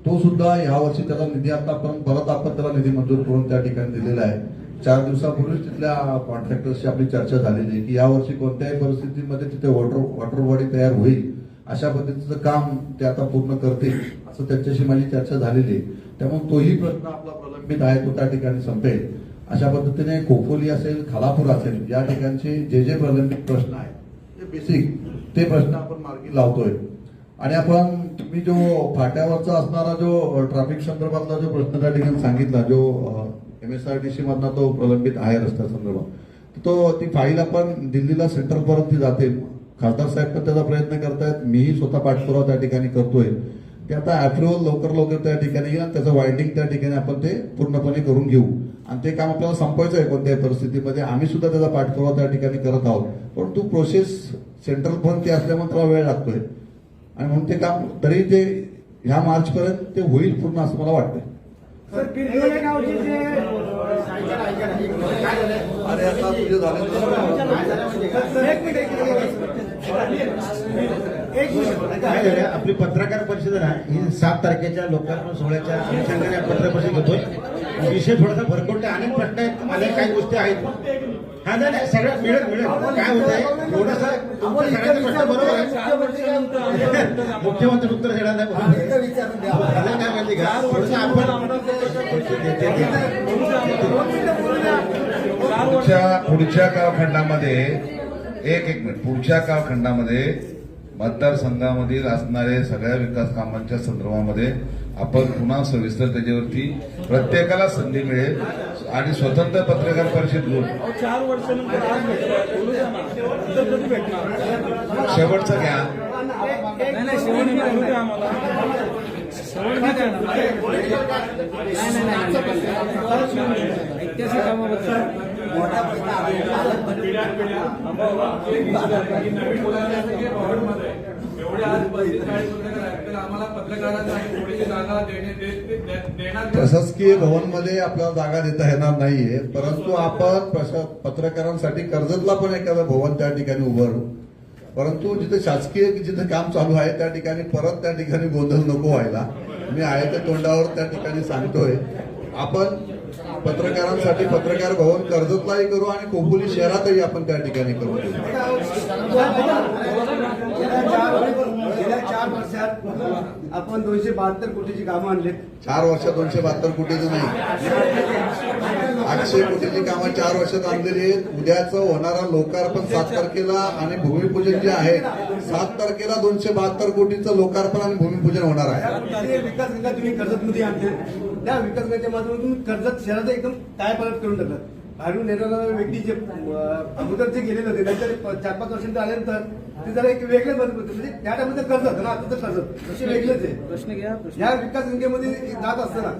B: तो सुद्धा यावर्षी त्याला निधी आता परत आपण त्याला निधी मंजूर करून त्या ठिकाणी दिलेला आहे. 4 दिवसापूर्वीच तिथल्या कॉन्ट्रॅक्टरशी आपली चर्चा झालेली आहे की यावर्षी कोणत्याही परिस्थितीमध्ये तिथे वॉटर बॉडी तयार होईल अशा पद्धतीचं काम ते आता पूर्ण करतील असं त्यांच्याशी माझी चर्चा झालेली आहे. त्यामुळे तोही प्रश्न आपला प्रलंबित आहे तो त्या ठिकाणी संपेल. अशा पद्धतीने खोपोली असेल खालापूर असेल या ठिकाणचे जे प्रलंबित प्रश्न आहेत ते बेसिक ते प्रश्न आपण मार्गी लावतोय. आणि आपण तुम्ही जो फाट्यावरचा असणारा जो ट्रॅफिक संदर्भातला जो प्रश्न त्या ठिकाणी सांगितला जो MSRTC मधला तो प्रलंबित आहे रस्त्या संदर्भात तो ती फाईल आपण दिल्लीला सेंट्रल पर्यंत ती जाते. खासदार साहेब पण त्याचा प्रयत्न करतायत. मीही स्वतः पाठपुरावा त्या ठिकाणी करतोय. ते आता अप्रुव्हल लवकर त्या ठिकाणी येईल आणि त्याचं वायडिंग त्या ठिकाणी आपण ते पूर्णपणे करून घेऊ आणि ते काम आपल्याला संपवायचं आहे कोणत्याही परिस्थितीमध्ये. आम्ही सुद्धा त्याचा पाठपुरावा त्या ठिकाणी करत आहोत. परंतु प्रोसेस सेंट्रल पर्यंत असल्यामुळे त्याला वेळ लागतोय आणि म्हणून ते काम तरी ते ह्या मार्च पर्यंत ते होईल पूर्ण असं मला वाटतंय. अरे आता तुझे झाले
K: आपली पत्रकार परिषद आहे ही 7 तारखेच्या लोकार्पण सोहळ्याच्या अनुषंगाने पत्रकार परिषद घेतोय. विषय थोडासा भरकटतोय. अनेक प्रश्न आहेत अनेक काही गोष्टी आहेत. हा नाही सगळ्यात मिळेल काय होत आहे थोडंसं तुमच्या सगळ्यांचे प्रश्न बरोबर आहे. मुख्यमंत्री उत्तर देणार नाही काय माहिती का थोडंसं आपण
L: पुढच्या कालखंडामध्ये एक मिनिट पुढच्या कालखंडामध्ये मतदारसंघामधील असणारे सगळ्या विकास कामांच्या संदर्भामध्ये आपण पुन्हा सविस्तर त्याच्यावरती प्रत्येकाला संधी मिळेल आणि स्वतंत्र पत्रकार परिषद घेऊन
I: 4 वर्षानंतर
L: शेवटचं घ्या.
I: ऐतिहासिक कामाबद्दल
C: मोठा
M: जेवढे आज 35-40 पत्रकार आहेत तर आम्हाला पत्रकारांना ही थोडीशी जागा देणार का?
B: प्रशासकीय भवनमध्ये आपल्याला जागा देता येणार नाहीये, परंतु आपण पत्रकारांसाठी कर्जतला पण एखादं भवन त्या ठिकाणी उभारू. परंतु जिथे शासकीय जिथे काम चालू आहे त्या ठिकाणी परत त्या ठिकाणी गोंधळ नको व्हायला. मी आहे त्या तोंडावर त्या ठिकाणी सांगतोय, आपण पत्रकारांसाठी पत्रकार भवन कर्जतलाही करू आणि खोपोली शहरातही आपण त्या ठिकाणी करू.
E: गेल्या 4 वर्षात आपण 272 कोटीची कामं आणलीत.
B: 4 वर्षात 272 कोटीचं नाही, 800 कोटीची कामं 4 वर्षात आणलेली आहेत. उद्याचं होणारा लोकार्पण 7 तारखेला आणि भूमिपूजन जे आहे 7 तारखेला 272 कोटीचं लोकार्पण आणि भूमिपूजन होणार आहे.
E: विकास गंगा तुम्ही कर्जतमध्ये आणते, त्या विकास गंगेच्या माध्यमातून तुम्ही कर्जत शहराचं एकदम काय परत करून टाकतात. बाहेरून येणारा व्यक्ती जे अगोदर जे गेलेले होते नंतर 4-5 वर्षांचं आल्यानंतर ते जरा एक वेगळेच बदल होते. म्हणजे त्या टाइममध्ये कर्जत ना आता तर कर्जत असे वेगळेच आहे.
I: प्रश्न घ्या.
E: या विकास गंगेमध्ये जात असताना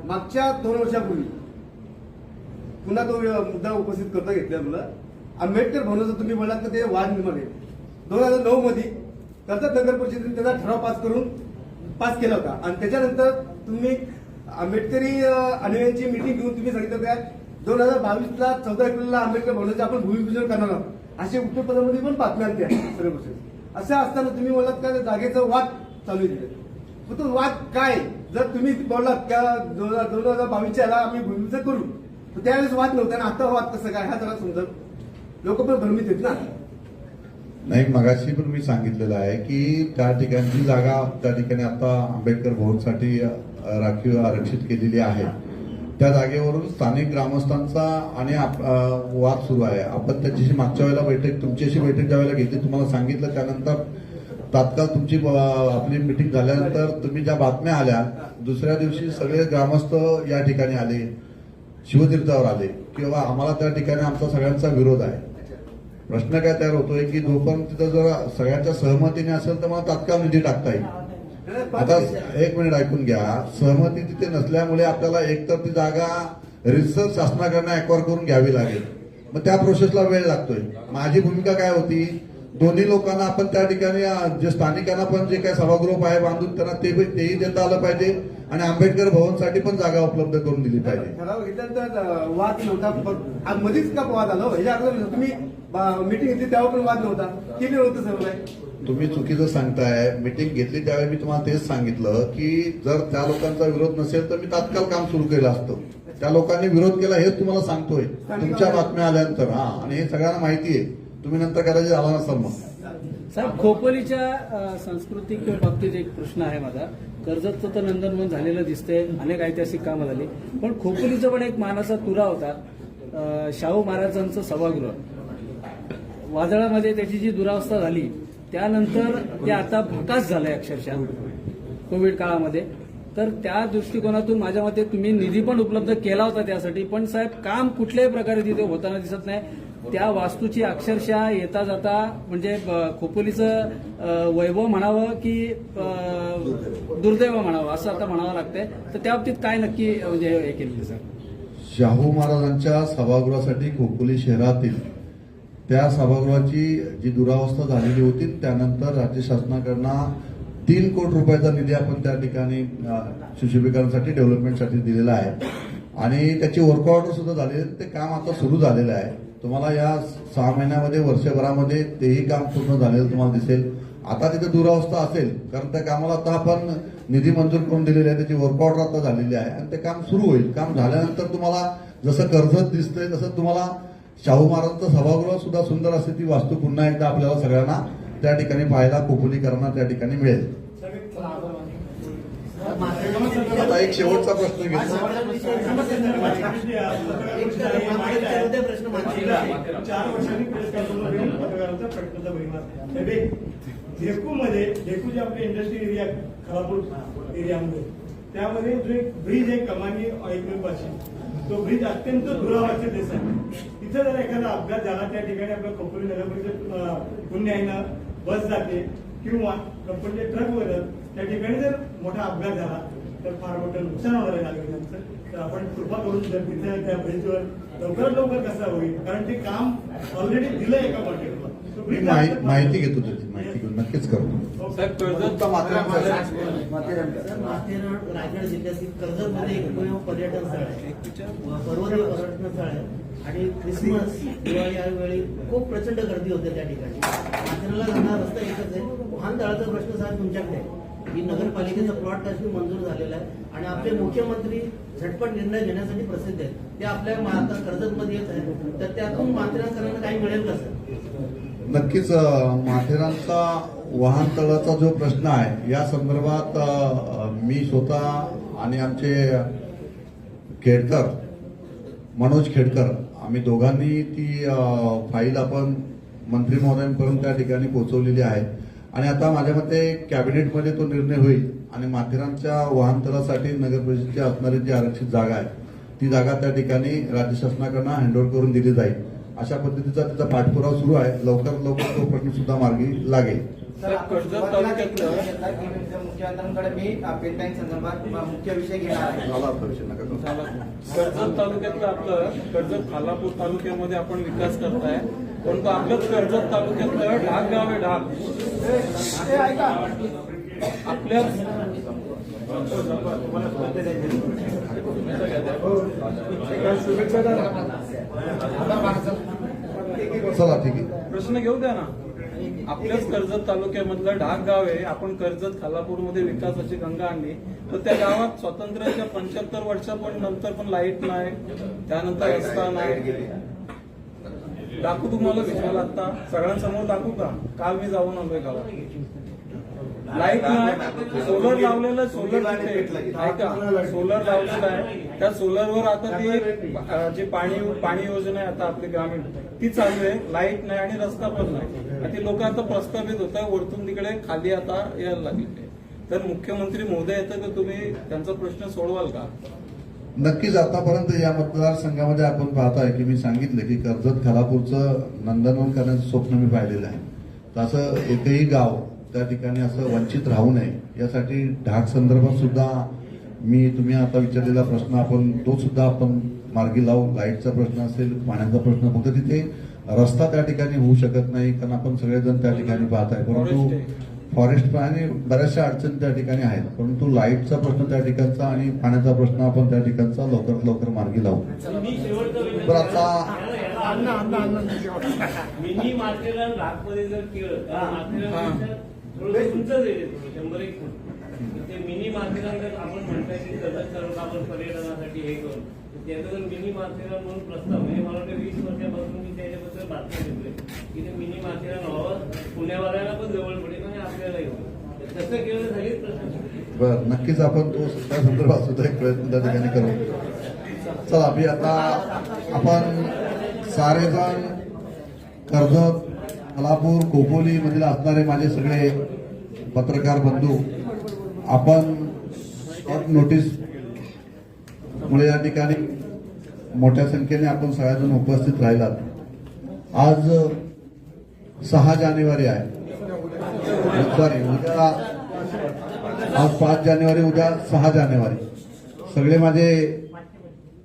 E: मागच्या 2 वर्षापूर्वी पुन्हा तो मुद्दा उपस्थित करता घेतला मुलं आंबेडकर भवनाचं तुम्ही बोलात तर ते वाद निर्माण आहे. 2009 मध्ये कर्जत नगर परिषदेने त्याचा ठराव पास केला होता आणि त्याच्यानंतर तुम्ही आंबेडकरी अनुयायांची मिटिंग घेऊन तुम्ही सांगितलं काय 2022ला 14 एप्रिलला आंबेडकर भवनाचं आपण भूमिपूजन करणार आहोत असे उत्तर प्रदेशमध्ये पण बातम्या आणते सर्व गोष्टी. असं असताना तुम्ही बोललात का जागेचा वाद चालू आहे. तो वाद काय जर तुम्ही बोललात का 2022च्या याला आम्ही भूमिपूजन करू तर त्यावेळेस वाद नव्हता आणि आता वाद कसं काय हा जरा समजा लोक पण भ्रमित आहेत ना.
B: नाही, मगाशी पण मी सांगितलेलं आहे की त्या ठिकाणची जागा त्या ठिकाणी आता आंबेडकर भवनसाठी राखीव आरक्षित केलेली आहे. त्या जागेवरून स्थानिक ग्रामस्थांचा आणि वाद सुरू आहे. आपण त्याच्याशी मागच्या वेळेला बैठक तुमच्याशी बैठक ज्या वेळेला घेतली तुम्हाला सांगितलं, त्यानंतर तात्काळ तुमची आपली मिटिंग झाल्यानंतर तुम्ही ज्या बातम्या आल्या दुसऱ्या दिवशी सगळे ग्रामस्थ या ठिकाणी आले, शिवतीर्थावर आले किंवा आम्हाला त्या ठिकाणी आमचा सगळ्यांचा विरोध आहे. प्रश्न काय तयार होतोय की जोपर्यंत तिथं जर सगळ्यांच्या सहमतीने असेल तर मला तात्काळ निधी टाकता येईल. आता 1 मिनिट ऐकून घ्या. सहमती तिथे नसल्यामुळे आपल्याला एकतर ती जागा रिसर्च शासनाकडनं अक्वायर करून घ्यावी लागेल, मग त्या प्रोसेसला वेळ लागतोय. माझी भूमिका काय होती, दोन्ही लोकांना आपण त्या ठिकाणी जे स्थानिकांना पण जे काही सभागृह आहे बांधून त्यांना तेही देता आलं पाहिजे आणि आंबेडकर भवनसाठी पण जागा उपलब्ध करून दिली पाहिजे.
E: ठराव घेतल्यानंतर वाद नव्हता, मध्येच का वाद आला ह्याच्या अगोदर तुम्ही मिटिंग घेतली तेव्हा पण वाद नव्हता, केले होतं सर्व काय.
B: तुम्ही चुकीचं सांगताय. मिटिंग घेतली त्यावेळी मी तुम्हाला तेच सांगितलं की जर त्या लोकांचा विरोध नसेल तर मी तात्काळ काम सुरू केलं असतं. त्या लोकांनी विरोध केला हेच तुम्हाला सांगतोय तुमच्या बातम्या आल्यानंतर. आणि हे सगळ्यांना माहिती आहे. तुम्ही नंतर कदाचित आला नसाल. मग
I: साहेब, खोपोलीच्या सांस्कृतिक बाबतीत एक प्रश्न आहे माझा. कर्जतचं तर नंदनवन झालेलं दिसतंय, अनेक ऐतिहासिक कामं झाली, पण खोपोलीचा पण एक मानाचा तुरा होता. शाहू महाराजांचं सभागृह वादळामध्ये त्याची जी दुरावस्था झाली त्यानंतर ते आता भकास झालंय अक्षरशः कोविड काळामध्ये. तर त्या दृष्टिकोनातून माझ्या मते तुम्ही निधी पण उपलब्ध केला होता त्यासाठी, पण साहेब काम कुठल्याही प्रकारे तिथे होताना दिसत नाही. त्या वास्तूची अक्षरशः येता जाता म्हणजे खोपोलीचं वैभव म्हणावं की दुर्दैव म्हणावं असं आता म्हणावं लागतंय. तर त्या बाबतीत काय नक्की म्हणजे हे केलेलं सर?
B: शाहू महाराजांच्या सभागृहासाठी खोपोली शहरातील त्या सभागृहाची जी दुरावस्था झालेली होती त्यानंतर राज्य शासनाकडनं 3 कोटी रुपयाचा निधी आपण त्या ठिकाणी सुशोभीकरणासाठी डेव्हलपमेंटसाठी दिलेला आहे आणि त्याची वर्क ऑर्डर सुद्धा झालेली आहे. ते काम आता सुरू झालेलं आहे. तुम्हाला या 6 महिन्यामध्ये वर्षभरामध्ये तेही काम पूर्ण झालेलं तुम्हाला दिसेल. आता तिथे दुरावस्था असेल कारण त्या कामाला आता आपण निधी मंजूर करून दिलेली आहे, त्याची वर्क ऑर्डर आता झालेली आहे आणि ते काम सुरू होईल. काम झाल्यानंतर तुम्हाला जसं कर्जत दिसतंय तसं तुम्हाला शाहू महाराजांचं सभागृह सुद्धा सुंदर असते ती वास्तू पुन्हा एकदा आपल्याला सगळ्यांना त्या ठिकाणी पाहायला खोपोलीकरांना त्या ठिकाणी मिळेल. आता एक शेवटचा प्रश्न घेतो.
E: 4 वर्षांनी ढेकूमध्ये ढेकू जे आपले इंडस्ट्री एरिया खालापूर एरियामध्ये त्यामध्ये जो एक ब्रिज आहे कमानी ऐकमेपाशी तो ब्रिज अत्यंत दुरावस्थेत दिसत आहे. तिथे जर एखादा अपघात झाला त्या ठिकाणी आपल्या खोपोली नगर परिषद पुण्याईनं बस जाते किंवा कंपनीचे ट्रक वगैरे त्या ठिकाणी जर मोठा अपघात झाला तर फार मोठं नुकसान होणार आहे नागरिकांचं. तर आपण कृपा करून जर तिथे त्या ब्रिजवर लवकरात लवकर कसं होईल कारण ते काम ऑलरेडी दिलंय एका कॉन्ट्रॅक्टला.
B: माहिती घेतो त्याची माहिती घेऊन नक्कीच करतो.
M: साहेब कर्जत
F: माथेरान रायगड जिल्ह्यातील कर्जतमध्ये एकमेव पर्यटन स्थळ आहे, पर्वतीय पर्यटन स्थळ आहे आणि क्रिसमस दिवाळी यावेळी खूप प्रचंड गर्दी होते त्या ठिकाणी. माथेरानला जाणारा रस्ता एकच आहे. वाहनतळाचा प्रश्न साहेब तुमच्याकडे आहे की नगरपालिकेचा प्लॉट तशी मंजूर झालेला आहे आणि आपले मुख्यमंत्री झटपट निर्णय घेण्यासाठी प्रसिद्ध आहेत. ते आपल्या आता कर्जतमध्ये येत आहेत, तर त्यातून माथेरानकरांना काही मिळेल का सर?
B: नक्कीच माथेरानचा वाहनतळाचा जो प्रश्न आहे या संदर्भात मी स्वतः आणि आमचे खेडकर मनोज खेडकर आम्ही दोघांनी ती फाईल आपण मंत्री महोदयांपर्यंत त्या ठिकाणी पोहोचवलेली आहे आणि आता माझ्या मते कॅबिनेटमध्ये तो निर्णय होईल आणि माथेरानच्या वाहनतळासाठी नगर परिषदेची असणारी जी आरक्षित जागा आहे ती जागा त्या ठिकाणी राज्य शासनाकडून हँडओव्हर करून दिली जाईल. अशा पद्धतीचा त्याचा पाठपुरावा सुरू आहे. लवकरात लवकर तो प्रश्न सुद्धा मार्गी लागेल.
M: कर्जत तालुक्यातलं
C: मुख्यमंत्र्यांकडे मी पेट बँक संदर्भात मुख्य विषय घेणार आहे.
M: कर्जत तालुक्यातलं आपलं कर्जत खालापूर तालुक्यामध्ये आपण विकास करताय, परंतु आपलंच कर्जत तालुक्यातलं ढाक गाव आहे. ढाक आपल्या
B: चला ठीक आहे.
M: प्रश्न घेऊ द्या ना. आपल्याच कर्जत तालुक्यामधलं ढाक गाव आहे. आपण कर्जत खालापूरमध्ये विकासाची गंगा आणली, तर त्या गावात स्वातंत्र्याच्या 75 वर्षापण नंतर पण लाईट नाही, त्यानंतर रस्ता नाही. दाखवू तुम्हाला विचारला आता सगळ्यांसमोर दाखवू का? काल मी जाऊन आलोय गावात, लाईट नाही. सोलर लावलेलं, सोलर ऐका, सोलर लावलेलं आहे. त्या सोलरवर आता ती जी पाणी योजना आहे आता आपली ग्रामीण ती चालू आहे. लाईट नाही आणि रस्ता पण नाही. आणि ती लोक आता प्रस्तावित होत आहे वरतून तिकडे खाली आता यायला लागले. तर मुख्यमंत्री महोदय येतं तर तुम्ही त्यांचा प्रश्न सोडवाल का?
B: नक्कीच. आतापर्यंत या मतदारसंघामध्ये आपण पाहताय की मी सांगितलं की कर्जत खालापूरचं नंदनवन करण्याचं स्वप्न मी पाहिलेलं आहे. तसं एकही गाव त्या ठिकाणी असं वंचित राहू नये यासाठी ढाक संदर्भात सुद्धा मी तुम्ही आता विचारलेला प्रश्न आपण तो सुद्धा आपण मार्गी लावू. लाईटचा प्रश्न असेल, पाण्याचा प्रश्न, फक्त तिथे रस्ता त्या ठिकाणी होऊ शकत नाही कारण आपण सगळेजण त्या ठिकाणी पाहताय, परंतु फॉरेस्ट आणि बऱ्याचशा अडचणी त्या ठिकाणी आहेत, परंतु लाईटचा प्रश्न त्या ठिकाणचा आणि पाण्याचा प्रश्न आपण त्या ठिकाणचा लवकरात लवकर मार्गी लावू. तर आता
F: मिनी माथेरान रागमध्ये जर केलं थोडं उंचच आहे, 100-1 फूट. ते मिनी माथेरान जर आपण म्हणताय की कर्जत तालुका आपण पर्यटनासाठी हे करू, त्याचं जर मिनी माथेरान म्हणून प्रस्ताव म्हणजे मला वाटतं 20 वर्षापासून मी त्याच्याबद्दल बातम्या घेतोय की ते मिनी माथेरान व्हावं, पुण्यावाल्याला पण जवळ पडेल आणि आपल्यालाही होईल. तसं केलं तर झालीच प्रश्न.
B: बरं, नक्कीच आपण तो त्या संदर्भात सुद्धा एक प्रयत्न त्या ठिकाणी करू. चला मी आता आपण सारेजण कर्जत, खालापूर, खोपोली मधील असणारे माझे सगळे पत्रकार बंधू आपण शॉर्ट नोटीस मुळे या ठिकाणी मोठ्या संख्येने आपण सगळेजण उपस्थित राहिलात. आज 6 जानेवारी आहे, सॉरी उद्या आज 5 जानेवारी, उद्या 6 जानेवारी. सगळे माझे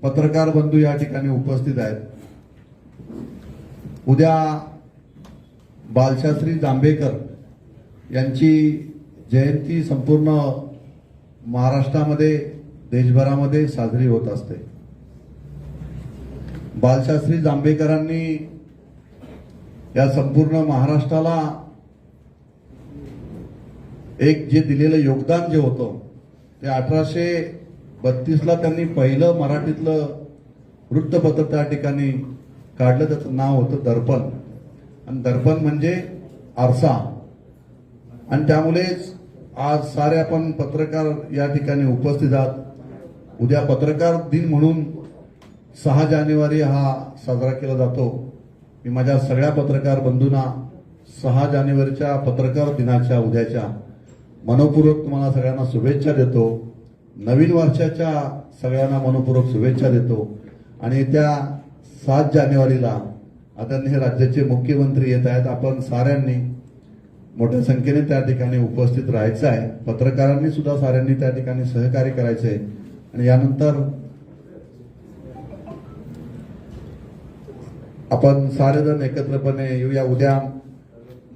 B: पत्रकार बंधू या ठिकाणी उपस्थित आहेत. उद्या बालशास्त्री जांभेकर यांची जयंती संपूर्ण महाराष्ट्रामध्ये, देशभरामध्ये साजरी होत असते. बालशास्त्री जांभेकरांनी या संपूर्ण महाराष्ट्राला एक जे दिलेलं योगदान जे होतं ते 1832ला त्यांनी पहिलं मराठीतलं वृत्तपत्र त्या ठिकाणी काढलं. त्याचं नाव होतं दर्पण, आणि दर्पण म्हणजे आरसा. आणि त्यामुळेच आज सारे आपण पत्रकार या ठिकाणी उपस्थित आहात. उद्या पत्रकार दिन म्हणून 6 जानेवारी हा साजरा केला जातो. मी माझ्या सगळ्या पत्रकार बंधूंना 6 जानेवारीच्या पत्रकार दिनाच्या उद्याच्या मनपूर्वक तुम्हाला सगळ्यांना शुभेच्छा देतो. नवीन वर्षाच्या सगळ्यांना मनपूर्वक शुभेच्छा देतो. आणि त्या 7 जानेवारीला आदरणीय राज्याचे मुख्यमंत्री येत आहेत. आपण साऱ्यांनी मोठ्या संख्येने त्या ठिकाणी उपस्थित राहायचं आहे. पत्रकारांनी सुद्धा साऱ्यांनी त्या ठिकाणी सहकार्य करायचं आहे. आणि यानंतर आपण सारेजण एकत्रपणे येऊया. उद्या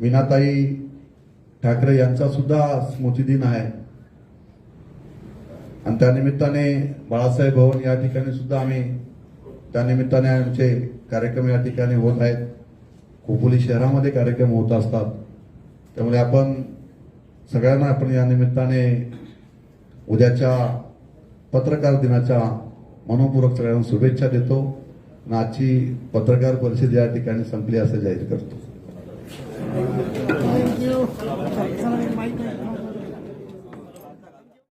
B: मीनाताई ठाकरे यांचा सुद्धा स्मृतिदिन आहे आणि त्यानिमित्ताने बाळासाहेब भवन या ठिकाणी सुद्धा आम्ही त्यानिमित्ताने आमचे कार्यक्रम या ठिकाणी होत आहेत. खोपोली शहरामध्ये कार्यक्रम होत असतात. त्यामुळे आपण सगळ्यांना आपण या निमित्ताने उद्याच्या पत्रकार दिनाच्या मनपूर्वक सगळ्यांना शुभेच्छा देतो. आणि आजची पत्रकार परिषद या ठिकाणी संपली असं जाहीर करतो.